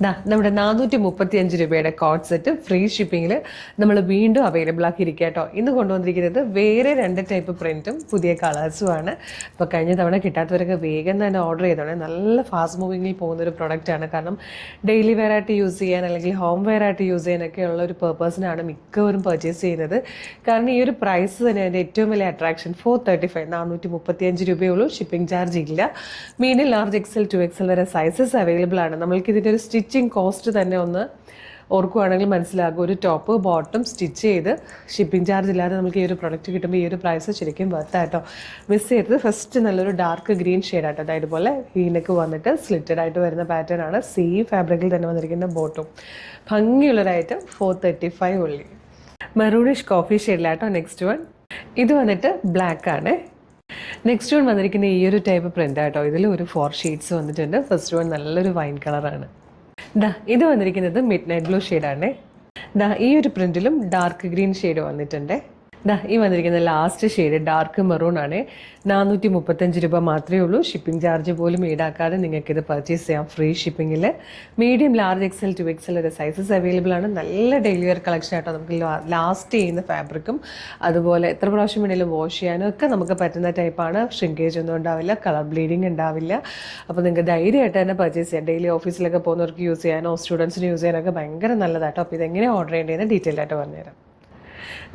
നമ്മുടെ 435 രൂപയുടെ coat set free ഷിപ്പിങ്ങിൽ നമ്മൾ വീണ്ടും അവൈലബിൾ ആക്കിയിരിക്കുക കേട്ടോ. ഇന്ന് കൊണ്ടുവന്നിരിക്കുന്നത് വേറെ 2 ടൈപ്പ് പ്രിൻറ്റും പുതിയ കളേഴ്സുമാണ്. അപ്പോൾ കഴിഞ്ഞ തവണ കിട്ടാത്തവരൊക്കെ വേഗം തന്നെ ഓർഡർ ചെയ്തോളെ. നല്ല ഫാസ്റ്റ് മൂവിങ്ങിൽ പോകുന്നൊരു പ്രൊഡക്റ്റാണ്. കാരണം ഡെയിലി വെയർ ആയിട്ട് യൂസ് ചെയ്യാൻ അല്ലെങ്കിൽ ഹോം വെയർ ആയിട്ട് യൂസ് ചെയ്യാനൊക്കെ ഉള്ള ഒരു പേർപ്പസിനാണ് മിക്കവരും പർച്ചേസ് ചെയ്യുന്നത്. കാരണം ഈ ഒരു പ്രൈസ് തന്നെ അതിൻ്റെ ഏറ്റവും വലിയ അട്രാക്ഷൻ 435 രൂപയുള്ളൂ. ഷിപ്പിംഗ് ചാർജ് ഇല്ല. മീഡിയം, ലാർജ്, XL, 2XL വരെ സൈസസ് അവൈലബിൾ ആണ്. നമ്മൾക്ക് ഇതിൻ്റെ ഒരു സ്റ്റിച്ചിങ് കോസ്റ്റ് തന്നെ ഒന്ന് ഓർക്കുവാണെങ്കിൽ മനസ്സിലാകും. ഒരു ടോപ്പ് ബോട്ടം സ്റ്റിച്ച് ചെയ്ത് ഷിപ്പിംഗ് ചാർജ് ഇല്ലാതെ നമുക്ക് ഈ ഒരു പ്രൊഡക്റ്റ് കിട്ടുമ്പോൾ ഈ ഒരു പ്രൈസ് ശരിക്കും വർത്താട്ടോ. മിസ് ചെയ്തത് ഫസ്റ്റ് നല്ലൊരു ഡാർക്ക് ഗ്രീൻ ഷെയ്ഡാട്ടോ. അതായത് പോലെ വീനക്ക് വന്നിട്ട് സ്ലിറ്റഡ് ആയിട്ട് വരുന്ന പാറ്റേൺ ആണ്. സെയിം ഫാബ്രിക്കിൽ തന്നെ വന്നിരിക്കുന്ന ബോട്ടും ഭംഗിയുള്ളൊരൈറ്റം 435 ഉള്ളി. മെറൂണിഷ് കോഫി ഷെയ്ഡിലാട്ടോ നെക്സ്റ്റ് വൺ. ഇത് വന്നിട്ട് ബ്ലാക്ക് ആണ്. നെക്സ്റ്റ് വൺ വന്നിരിക്കുന്ന ഈ ഒരു ടൈപ്പ് പ്രിൻ്റ് ആട്ടോ. ഇതിൽ ഒരു 4 ഷെയ്ഡ്സ് വന്നിട്ടുണ്ട്. ഫസ്റ്റ് വൺ നല്ലൊരു വൈൻ കളറാണ്. ഇത് വന്നിരിക്കുന്നത് മിഡ് നൈറ്റ് ബ്ലൂ ഷെയ്ഡാണ്. ഈ ഒരു പ്രിൻറ്റിലും ഡാർക്ക് ഗ്രീൻ ഷെയ്ഡ് വന്നിട്ടുണ്ട്. ഈ വന്നിരിക്കുന്ന ലാസ്റ്റ് ഷെയ്ഡ് ഡാർക്ക് മെറൂൺ ആണ്. 435 രൂപ മാത്രമേ ഉള്ളൂ. ഷിപ്പിംഗ് ചാർജ് പോലും ഈടാക്കാതെ നിങ്ങൾക്കിത് പർച്ചേസ് ചെയ്യാം ഫ്രീ ഷിപ്പിങ്ങിൽ. മീഡിയം, ലാർജ്, XL, 2XL വരെ സൈസസ് അവൈലബിൾ ആണ്. നല്ല ഡെയിലി വെയർ കളക്ഷൻ ആട്ടോ. നമുക്ക് ലാസ്റ്റ് ചെയ്യുന്ന ഫാബ്രിക്കും അതുപോലെ എത്ര പ്രാവശ്യം വേണമെങ്കിലും വാഷ് ചെയ്യാനും ഒക്കെ നമുക്ക് പറ്റുന്ന ടൈപ്പാണ്. ഷ്രിങ്കേജ് ഒന്നും ഉണ്ടാവില്ല, കളർ ബ്ലീഡിങ് ഉണ്ടാവില്ല. അപ്പോൾ നിങ്ങൾക്ക് ധൈര്യമായിട്ട് തന്നെ പർച്ചേസ് ചെയ്യാം. ഡെയിലി ഓഫീസിലൊക്കെ പോകുന്നവർക്ക് യൂസ് ചെയ്യാനോ സ്റ്റുഡൻസിന് യൂസ് ചെയ്യാനൊക്കെ ഭയങ്കര നല്ലതാട്ടോ. അപ്പോൾ ഇതെങ്ങനെ ഓർഡർ ചെയ്യേണ്ടതെന്ന് ഡീറ്റെയിൽ ആയിട്ട് പറഞ്ഞുതരാം.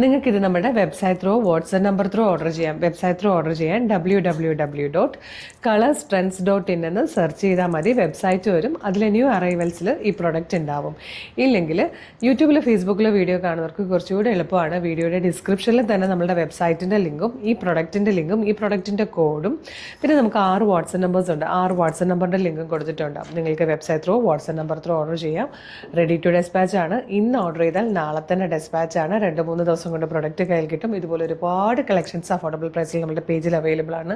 നിങ്ങൾക്കിത് നമ്മുടെ website through, WhatsApp number through order ചെയ്യാം. വെബ്സൈറ്റ് ത്രൂ ഓർഡർ ചെയ്യാൻ www.colorstrends.in എന്ന് സെർച്ച് ചെയ്താൽ മതി. വെബ്സൈറ്റ് വരും. അതിൽ ന്യൂ അറൈവൽസിൽ ഈ പ്രൊഡക്റ്റ് ഉണ്ടാവും. ഇല്ലെങ്കിൽ യൂട്യൂബിലോ ഫേസ്ബുക്കിലോ വീഡിയോ കാണുന്നവർക്ക് കുറച്ചുകൂടി എളുപ്പമാണ്. വീഡിയോയുടെ ഡിസ്ക്രിപ്ഷനിൽ തന്നെ നമ്മുടെ വെബ്സൈറ്റിൻ്റെ ലിങ്കും ഈ പ്രൊഡക്റ്റിൻ്റെ ലിങ്കും ഈ പ്രൊഡക്റ്റിൻ്റെ കോഡും പിന്നെ നമുക്ക് 6 വാട്സ്ആപ്പ് നമ്പേഴ്സ് ഉണ്ട്. 6 വാട്സ്ആപ്പ് നമ്പറിൻ്റെ ലിങ്കും കൊടുത്തിട്ടുണ്ടാവും. നിങ്ങൾക്ക് website through, WhatsApp number through order ചെയ്യാം. റെഡി ടു ഡെസ്പാച്ച് ആണ്. ഇന്ന് ഓർഡർ ചെയ്താൽ നാളെ തന്നെ ഡെസ്പാച്ച് ആണ്. 2-3 ദിവസം കൊണ്ട് പ്രൊഡക്റ്റ് കയ്യിൽ കിട്ടും. ഇതുപോലെ ഒരുപാട് കളക്ഷൻസ് അഫോർഡബിൾ പ്രൈസിൽ നമ്മുടെ പേജിൽ അവൈലബിൾ ആണ്.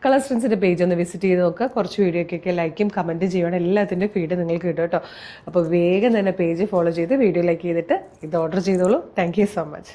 കളേഴ്സ് ഫ്രണ്ട്സിൻ്റെ പേജ് ഒന്ന് വിസിറ്റ് ചെയ്ത് നോക്കുക. കുറച്ച് വീഡിയോക്കൊക്കെ ലൈക്കും കമൻറ്റ് ചെയ്യണം. എല്ലാത്തിൻ്റെ ഫീഡ് നിങ്ങൾക്ക് കിട്ടും കേട്ടോ. അപ്പോൾ വേഗം തന്നെ പേജ് ഫോളോ ചെയ്ത് വീഡിയോ ലൈക്ക് ചെയ്തിട്ട് ഇത് ഓർഡർ ചെയ്തോളൂ. Thank you so much.